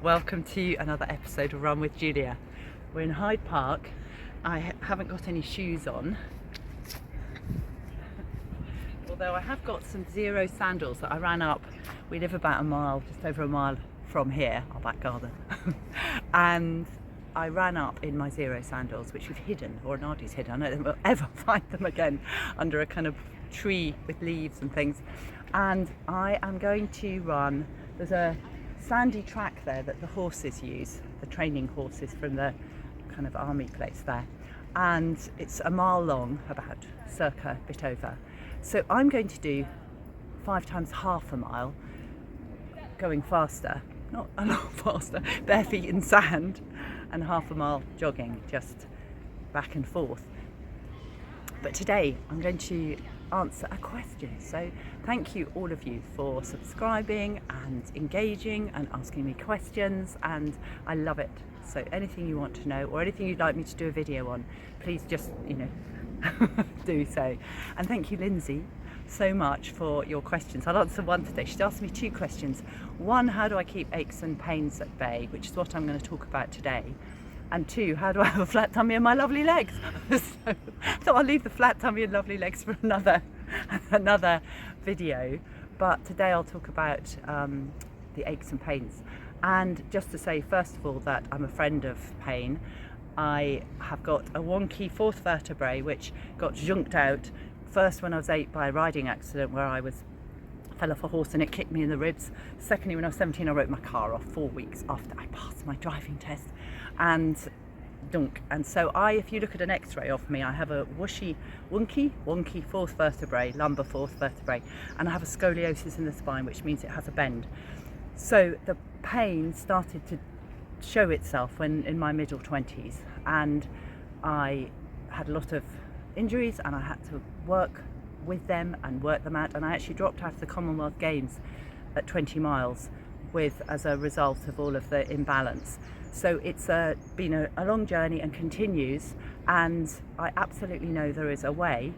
welcome to another episode of Run with Julia. We're in Hyde Park. I haven't got any shoes on, although I have got some zero sandals that I ran up. We live about a mile, just over a mile from here, our back garden, and I ran up in my zero sandals, which we've hidden, or Nadi's hidden. I don't know if we'll ever find them again under a kind of tree with leaves and things. And I am going to run. There's a sandy track there that the horses use, the training horses from the kind of army place there, and it's a mile long, about circa a bit over. So I'm going to do 5 times half a mile, going faster, not a lot faster, bare feet in sand, and half a mile jogging, just back and forth. But today I'm going to answer a question. So thank you all of you for subscribing and engaging and asking me questions, and I love it. So anything you want to know or anything you'd like me to do a video on, please just do so. And thank you, Lindsay, so much for your questions. I'll answer one today. She's asked me 2 questions. One, how do I keep aches and pains at bay, which is what I'm going to talk about today. And 2, how do I have a flat tummy and my lovely legs? So I'll leave the flat tummy and lovely legs for another video. But today I'll talk about the aches and pains. And just to say, first of all, that I'm a friend of pain. I have got a wonky 4th vertebrae which got junked out first when I was 8 by a riding accident where I fell off a horse and it kicked me in the ribs. Secondly, when I was 17, I wrote my car off 4 weeks after I passed my driving test, and dunk. And so if you look at an X-ray of me, I have a wonky 4th vertebrae, lumbar 4th vertebrae, and I have a scoliosis in the spine, which means it has a bend. So the pain started to show itself when in my middle 20s, and I had a lot of injuries and I had to work with them and work them out, and I actually dropped out of the Commonwealth Games at 20 miles as a result of all of the imbalance. So it's been a long journey and continues, and I absolutely know there is a way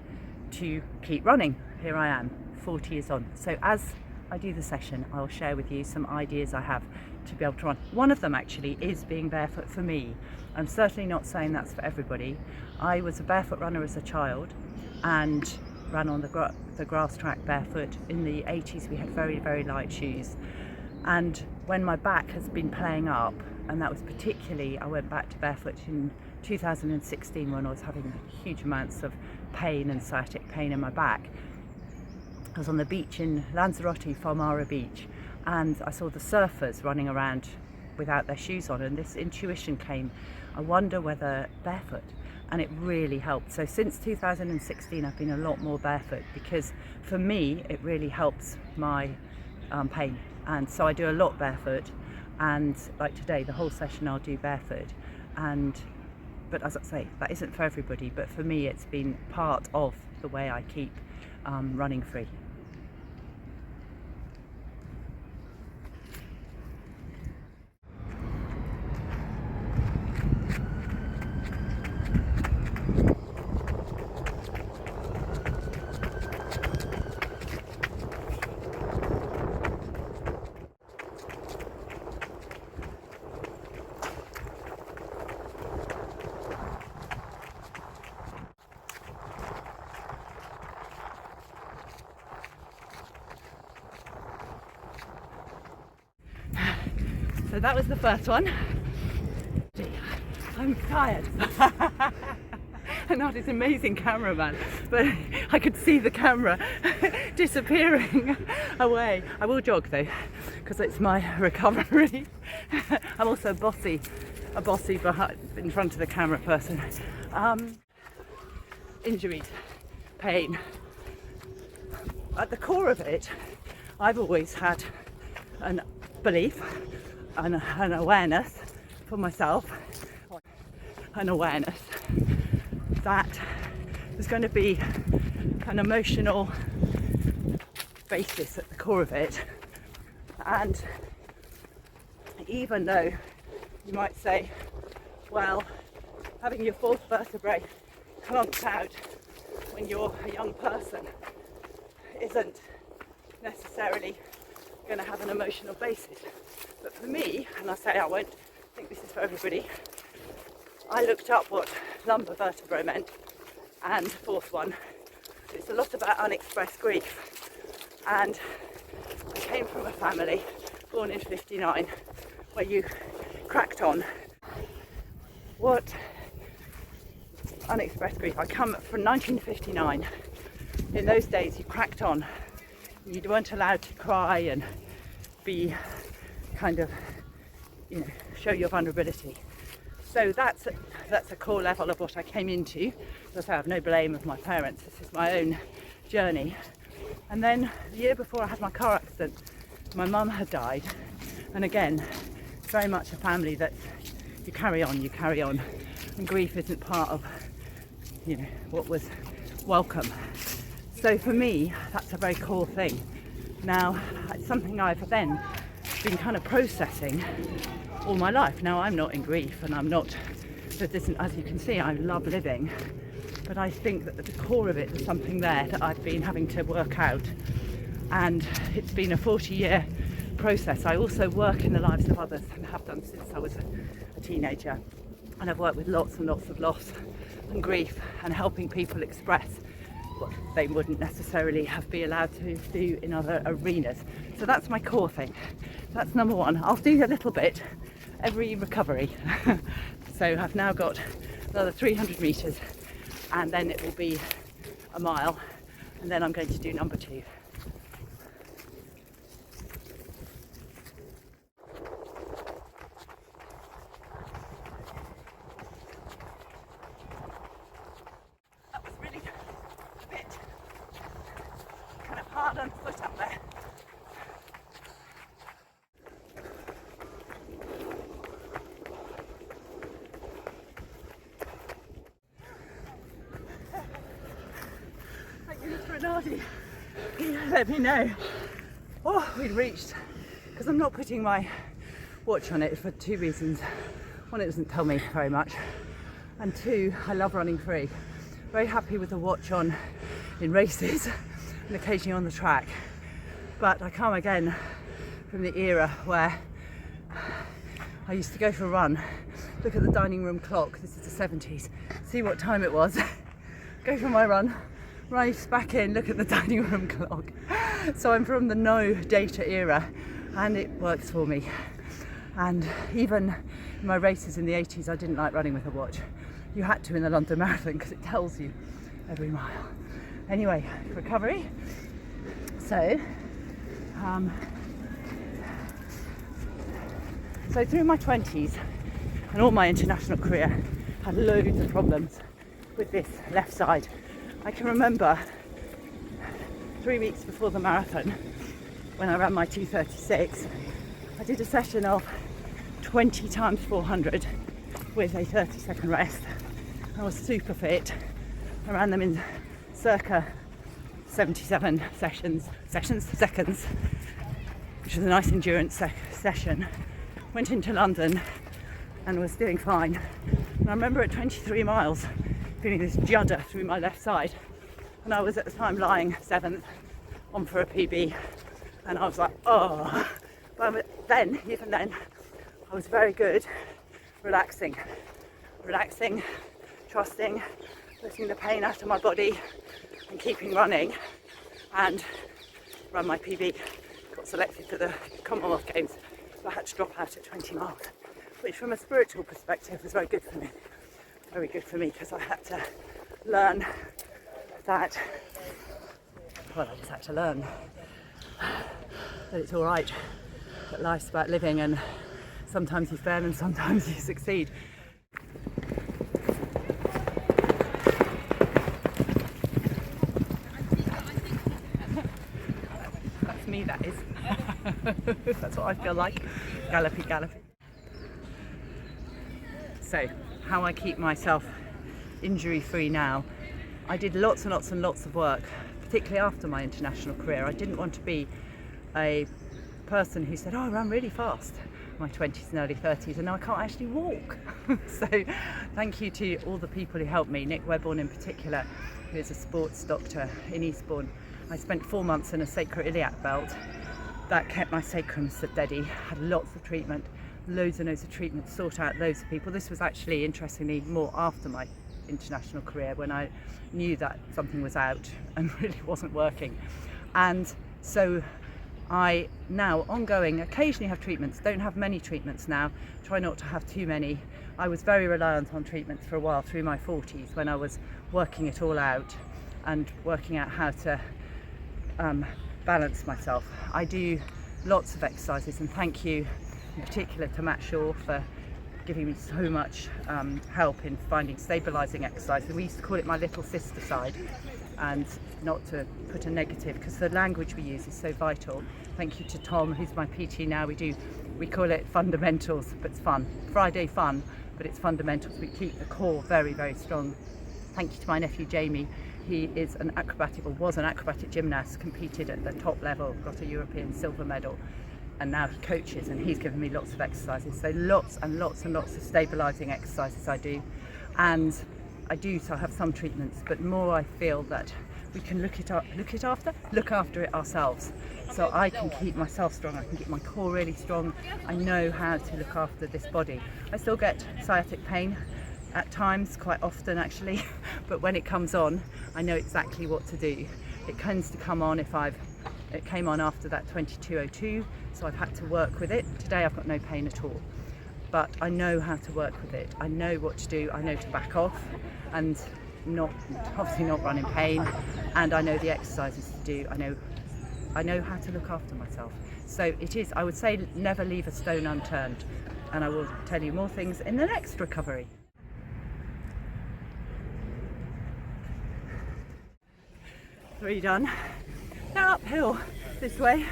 to keep running. Here I am, 40 years on. So as I do the session, I'll share with you some ideas I have to be able to run. One of them actually is being barefoot for me. I'm certainly not saying that's for everybody. I was a barefoot runner as a child and ran on the grass track barefoot. In the 80s we had very, very light shoes, and when my back has been playing up, and that was particularly, I went back to barefoot in 2016 when I was having huge amounts of pain and sciatic pain in my back. I was on the beach in Lanzarote, Farmara Beach, and I saw the surfers running around without their shoes on, and this intuition came, I wonder whether barefoot, and it really helped. So since 2016 I've been a lot more barefoot, because for me it really helps my pain, and so I do a lot barefoot. And like today, the whole session I'll do barefoot, but as I say, that isn't for everybody, but for me it's been part of the way I keep running free. So that was the first one. I'm tired. And that is an amazing cameraman, but I could see the camera disappearing away. I will jog though, because it's my recovery. I'm also a bossy in front of the camera person. Injuries, pain. At the core of it, I've always had an belief, an awareness for myself, an awareness that there's going to be an emotional basis at the core of it. And even though you might say, well, having your 4th vertebrae clumped out when you're a young person isn't necessarily going to have an emotional basis. But for me, and I say I won't think this is for everybody, I looked up what lumbar vertebrae meant, and the fourth one, it's a lot about unexpressed grief. And I came from a family born in 59 where you cracked on. What unexpressed grief? I come from 1959. In those days you cracked on. You weren't allowed to cry and be kind of, show your vulnerability. So that's a core level of what I came into. As I have no blame of my parents. This is my own journey. And then the year before I had my car accident, my mum had died. And again, very much a family that you carry on. And grief isn't part of, what was welcome. So for me, that's a very core thing. Now, it's something I've then been kind of processing all my life. Now, I'm not in grief, and I'm not, as you can see, I love living. But I think that at the core of it, there's something there that I've been having to work out. And it's been a 40-year process. I also work in the lives of others and have done since I was a teenager. And I've worked with lots and lots of loss and grief and helping people express what they wouldn't necessarily be allowed to do in other arenas. So that's my core thing. That's number one. I'll do a little bit every recovery. So I've now got another 300 metres and then it will be a mile, and then I'm going to do number 2. That was really a bit kind of hard on the foot up there. Let me know. We'd reached, because I'm not putting my watch on it for 2 reasons. One, it doesn't tell me very much, and 2, I love running free. Very happy with the watch on in races and occasionally on the track, but I come again from the era where I used to go for a run, look at the dining room clock, this is the 70s, see what time it was, go for my run, race back in, look at the dining room clock. So I'm from the no data era, and it works for me. And even in my races in the 80s, I didn't like running with a watch. You had to in the London Marathon because it tells you every mile. Anyway, recovery. So through my 20s and all my international career, I had loads of problems with this left side. I can remember 3 weeks before the marathon, when I ran my 2:36, I did a session of 20 times 400 with a 30-second rest. I was super fit. I ran them in circa 77 seconds, which was a nice endurance session. Went into London and was doing fine. And I remember at 23 miles, feeling this judder through my left side, and I was at the time lying 7th on for a PB, and I was like, oh. But even then, I was very good relaxing, trusting, letting the pain out of my body and keeping running, and ran my PB. Got selected for the Commonwealth Games, so I had to drop out at 20 miles, which from a spiritual perspective was very good for me because I had to learn that, I just had to learn that it's all right, that life's about living, and sometimes you fail and sometimes you succeed. That's me, that is. That's what I feel like. Gallopy. So, how I keep myself injury free now. I did lots and lots of work, particularly after my international career. I didn't want to be a person who said, oh, I ran really fast in my 20s and early 30s, and now I can't actually walk. So thank you to all the people who helped me, Nick Webborn in particular, who is a sports doctor in Eastbourne. I spent 4 months in a sacroiliac belt, that kept my sacrum steady. Had lots of treatment, loads and loads of treatment, sought out loads of people. This was actually, interestingly, more after my international career, when I knew that something was out and really wasn't working. And so I now ongoing occasionally have treatments, don't have many treatments now, try not to have too many. I was very reliant on treatments for a while through my 40s when I was working it all out and working out how to balance myself. I do lots of exercises, and thank you in particular to Matt Shaw for giving me so much help in finding stabilising exercises. We used to call it my little sister side, and not to put a negative, because the language we use is so vital. Thank you to Tom, who's my PT now. We call it fundamentals, but it's fun. Friday fun, but it's fundamentals. We keep the core very, very strong. Thank you to my nephew Jamie. He is an acrobatic, or was an acrobatic gymnast, competed at the top level, got a European silver medal, and now he coaches, and he's given me lots of exercises. So lots and lots and lots of stabilising exercises I do. And I have some treatments, but more I feel that we can look after it ourselves. So I can keep myself strong, I can keep my core really strong. I know how to look after this body. I still get sciatic pain at times, quite often actually, but when it comes on, I know exactly what to do. It tends to come on it came on after that 2202, so I've had to work with it. Today I've got no pain at all, but I know how to work with it. I know what to do, I know to back off and obviously not run in pain, and I know the exercises to do. I know how to look after myself. So it is, I would say, never leave a stone unturned, and I will tell you more things in the next recovery. Three done. Now uphill this way.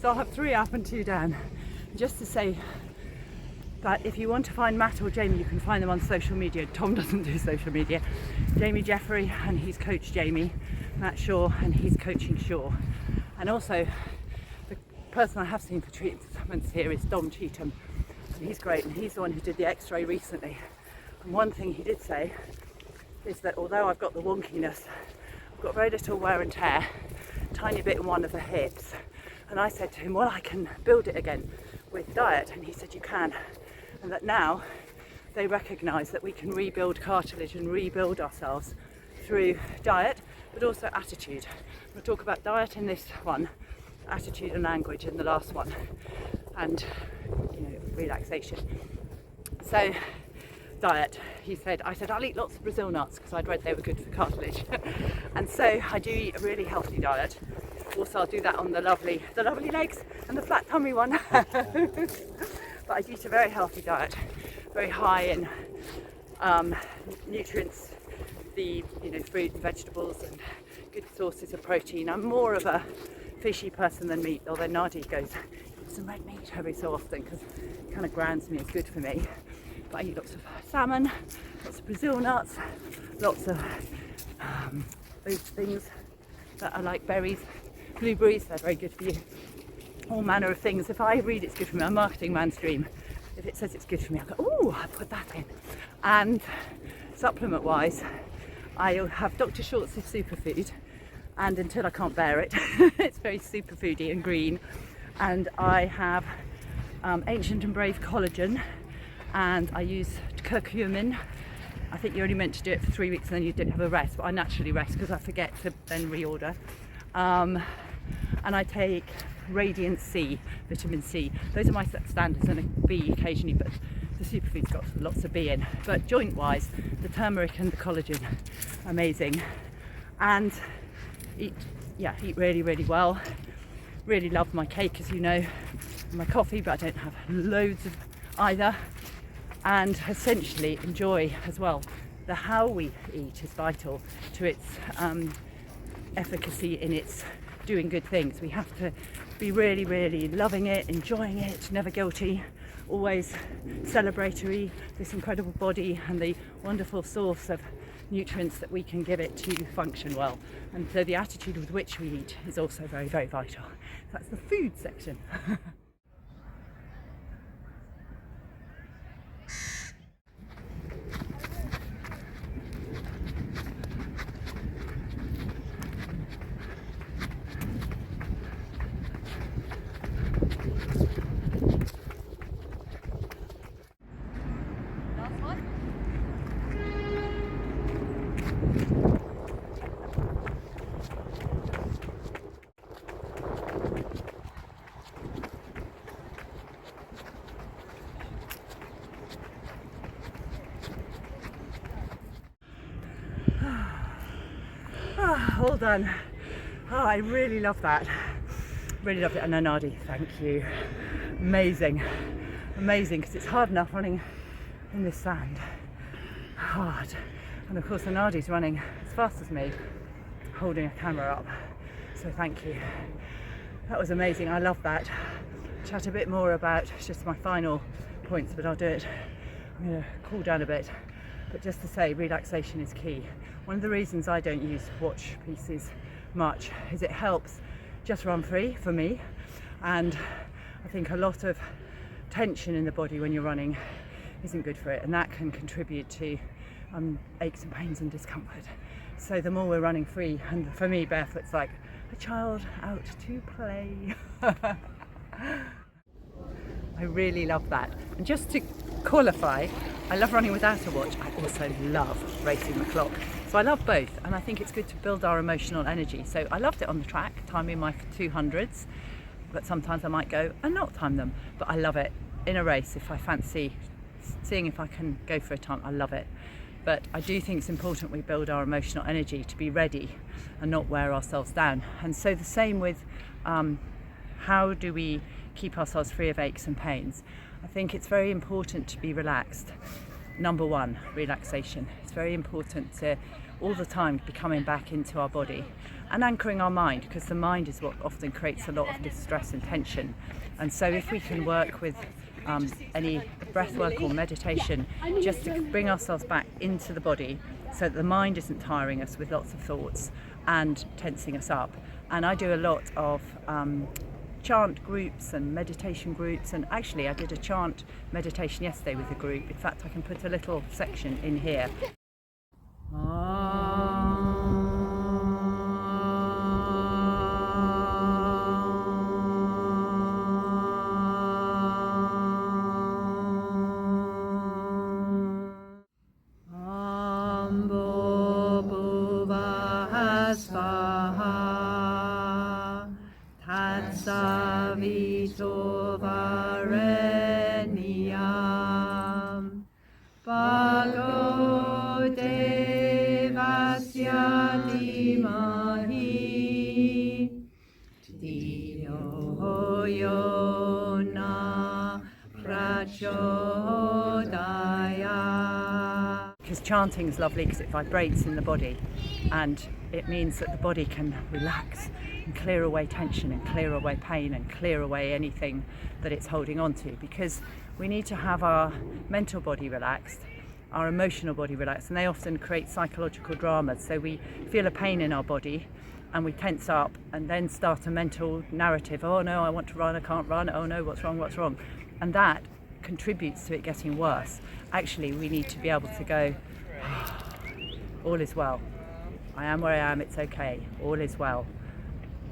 So I'll have 3 up and 2 down. Just to say that if you want to find Matt or Jamie, you can find them on social media. Tom doesn't do social media. Jamie Jeffrey, and he's Coach Jamie. Matt Shaw, and he's coaching Shaw. And also, the person I have seen for treatments here is Dom Cheetham. And he's great, and he's the one who did the x-ray recently. And one thing he did say is that although I've got the wonkiness, I've got very little wear and tear, tiny bit in one of the hips. And I said to him, well, I can build it again with diet. And he said, you can. And that now they recognise that we can rebuild cartilage and rebuild ourselves through diet, but also attitude. We'll talk about diet in this one, attitude and language in the last one, and relaxation. So diet, I said I'll eat lots of Brazil nuts because I'd read they were good for cartilage. And so I do eat a really healthy diet. Also I'll do that on the lovely legs and the flat tummy one. But I eat a very healthy diet, very high in nutrients, the fruit and vegetables and good sources of protein. I'm more of a fishy person than meat, although Nadi goes, eat some red meat every so often because it kind of grounds me, it's good for me. But I eat lots of salmon, lots of Brazil nuts, lots of those things that are like berries, blueberries, they're very good for you. All manner of things. If I read it's good for me, I'm a marketing man's dream. If it says it's good for me, I go, oh, I put that in. And supplement wise, I have Dr. Shorts' superfood, and until I can't bear it, it's very superfoody and green. And I have Ancient and Brave collagen, and I use curcumin. I think you're only meant to do it for 3 weeks and then you don't have a rest, but I naturally rest because I forget to then reorder. And I take Radiant C, vitamin C. Those are my standards, and a B occasionally, but the superfood's got lots of B in. But joint wise, the turmeric and the collagen, amazing. And eat really, really well. Really love my cake, as you know, and my coffee, but I don't have loads of either. And essentially enjoy as well. The how we eat is vital to its efficacy in its doing good things. We have to be really, really loving it, enjoying it, never guilty, always celebratory, this incredible body and the wonderful source of nutrients that we can give it to function well. And so the attitude with which we eat is also very, very vital. That's the food section. all done. Oh, I really love that. Really loved it. And Anadi, thank you. Amazing. Amazing, because it's hard enough running in this sand. Hard. And of course Anadi's running as fast as me, holding a camera up. So thank you. That was amazing. I love that. Chat a bit more about just my final points, but I'll do it. I'm going to cool down a bit. But just to say, relaxation is key. One of the reasons I don't use watch pieces much is it helps just run free for me, and I think a lot of tension in the body when you're running isn't good for it, and that can contribute to aches and pains and discomfort. So the more we're running free, and for me barefoot's like a child out to play. I really love that. And just to qualify, I love running without a watch. I also love racing the clock. So I love both, and I think it's good to build our emotional energy. So I loved it on the track, timing my 200s, but sometimes I might go and not time them. But I love it in a race if I fancy seeing if I can go for a time. I love it. But I do think it's important we build our emotional energy to be ready and not wear ourselves down. And so the same with how do we keep ourselves free of aches and pains. I think it's very important to be relaxed. Number one, relaxation. It's very important to all the time be coming back into our body and anchoring our mind, because the mind is what often creates a lot of distress and tension. And so if we can work with any breath work or meditation just to bring ourselves back into the body so that the mind isn't tiring us with lots of thoughts and tensing us up. And I do a lot of chant groups and meditation groups, and actually I did a chant meditation yesterday with a group. In fact, I can put a little section in here. Savito vareniam Bhago devasya dhimahi Dhiyo yo na prachodaya. Because chanting is lovely because it vibrates in the body, and it means that the body can relax and clear away tension and clear away pain and clear away anything that it's holding on to, because we need to have our mental body relaxed, our emotional body relaxed, and they often create psychological dramas. So we feel a pain in our body and we tense up and then start a mental narrative. Oh no, I want to run, I can't run. Oh no, what's wrong? And that contributes to it getting worse. Actually, we need to be able to go, all is well. I am where I am, it's okay, all is well.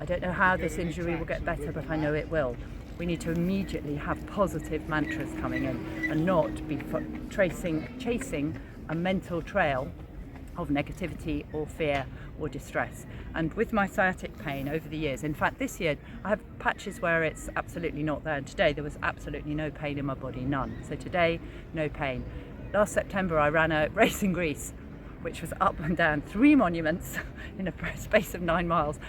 I don't know how this injury will get better, but I know it will. We need to immediately have positive mantras coming in and not be chasing a mental trail of negativity or fear or distress. And with my sciatic pain over the years, in fact this year I have patches where it's absolutely not there, and today there was absolutely no pain in my body, none. So today, no pain. Last September I ran a race in Greece, which was up and down 3 monuments in a space of 9 miles.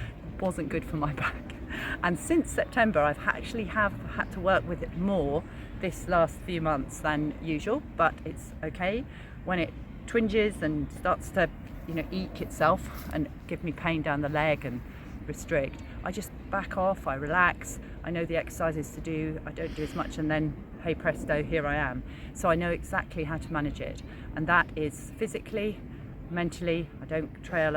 Wasn't good for my back. And since September I've actually had to work with it more this last few months than usual, but it's okay. When it twinges and starts to eke itself and give me pain down the leg and restrict, I just back off, I relax, I know the exercises to do, I don't do as much, and then hey presto, here I am. So I know exactly how to manage it, and that is physically, mentally, I don't trail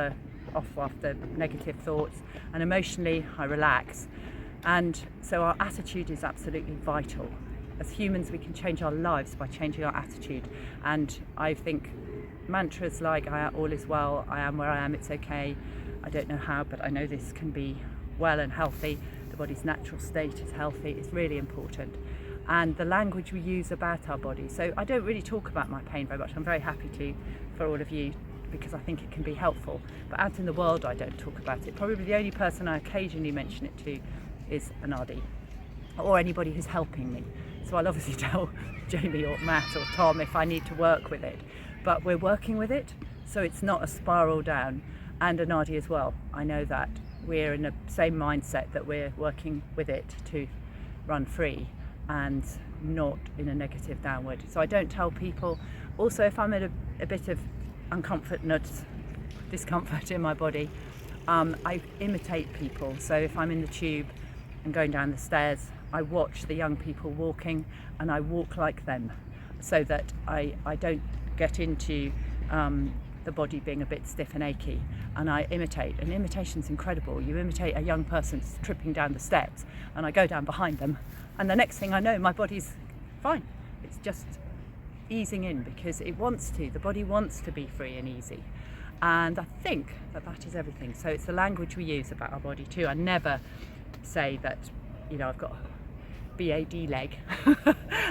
off after negative thoughts, and emotionally I relax. And so our attitude is absolutely vital. As humans we can change our lives by changing our attitude, and I think mantras like all is well, I am where I am, it's okay, I don't know how, but I know this can be well and healthy, the body's natural state is healthy, is really important. And the language we use about our body. So I don't really talk about my pain very much. I'm very happy to for all of you, because I think it can be helpful, but out in the world I don't talk about it. Probably the only person I occasionally mention it to is Anadi or anybody who's helping me. So I'll obviously tell Jamie or Matt or Tom if I need to work with it, but we're working with it, so it's not a spiral down. and Anadi as well. I know that we're in the same mindset, that we're working with it to run free and not in a negative downward. So I don't tell people. Also, if I'm in a bit of discomfort in my body, I imitate people. So if I'm in the tube and going down the stairs, I watch the young people walking and I walk like them, so that I don't get into the body being a bit stiff and achy, and I imitate. And imitation's incredible. You imitate a young person tripping down the steps and I go down behind them, and the next thing I know, my body's fine. It's just easing in because it wants to. The body wants to be free and easy. And I think that is everything. So it's the language we use about our body too. I never say that, I've got a BAD leg.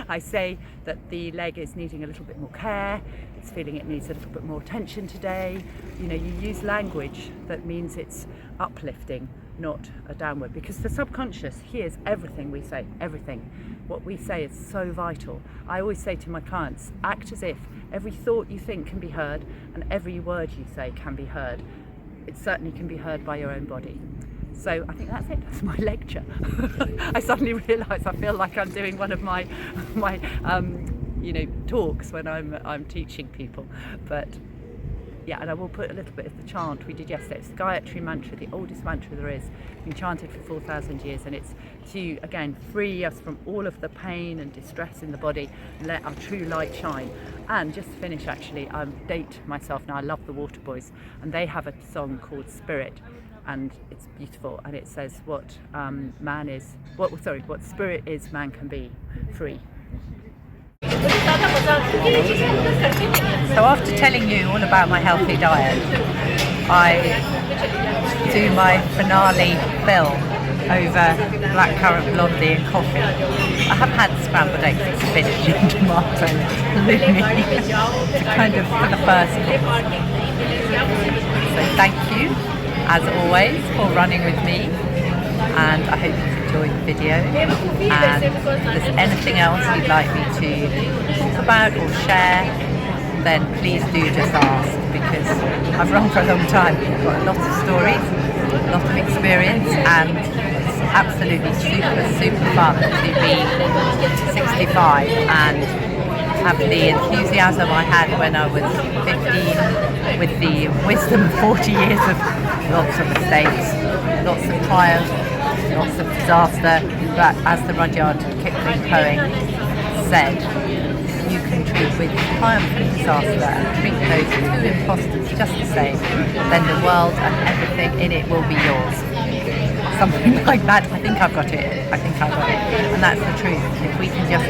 I say that the leg is needing a little bit more care. It's feeling it needs a little bit more attention today. You use language that means it's uplifting, not a downward, because the subconscious hears everything we say, everything. What we say is so vital. I always say to my clients, act as if every thought you think can be heard and every word you say can be heard. It certainly can be heard by your own body. So I think that's it. That's my lecture. I suddenly realise I feel like I'm doing one of my talks when I'm teaching people. But yeah, and I will put a little bit of the chant we did yesterday. It's the Gayatri mantra, the oldest mantra there is. It's been chanted for 4,000 years, and it's to, again, free us from all of the pain and distress in the body, and let our true light shine. And just to finish, actually, I date myself now. I love the Water Boys, and they have a song called Spirit, and it's beautiful, and it says what spirit is, man can be free. So after telling you all about my healthy diet, I do my finale fill over blackcurrant blondie and coffee. I have had scrambled eggs and spinach and tomato, to kind of for the first course. So thank you, as always, for running with me, and I hope you've enjoyed the video. And if there's anything else you'd like me to talk about or share, then please do just ask, because I've run for a long time. I've got a lot of stories, a lot of experience, and it's absolutely super fun to be 65 and have the enthusiasm I had when I was 15, with the wisdom of 40 years of lots of mistakes, lots of triumph, lots of disaster. But as the Rudyard Kipling poem said, you can treat with triumph and disaster and treat those two imposters just the same, then the world and everything in it will be yours. Something like that. I think I've got it. And that's the truth. If we can just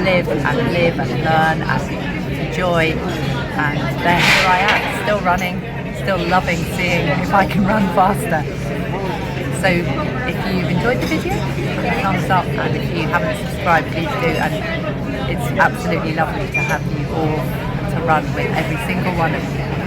live and learn and enjoy, and then here I am, still running, still loving seeing if I can run faster. So if you've enjoyed the video, put a thumbs up, and if you haven't subscribed, please do. And it's absolutely lovely to have you all to run with, every single one of you.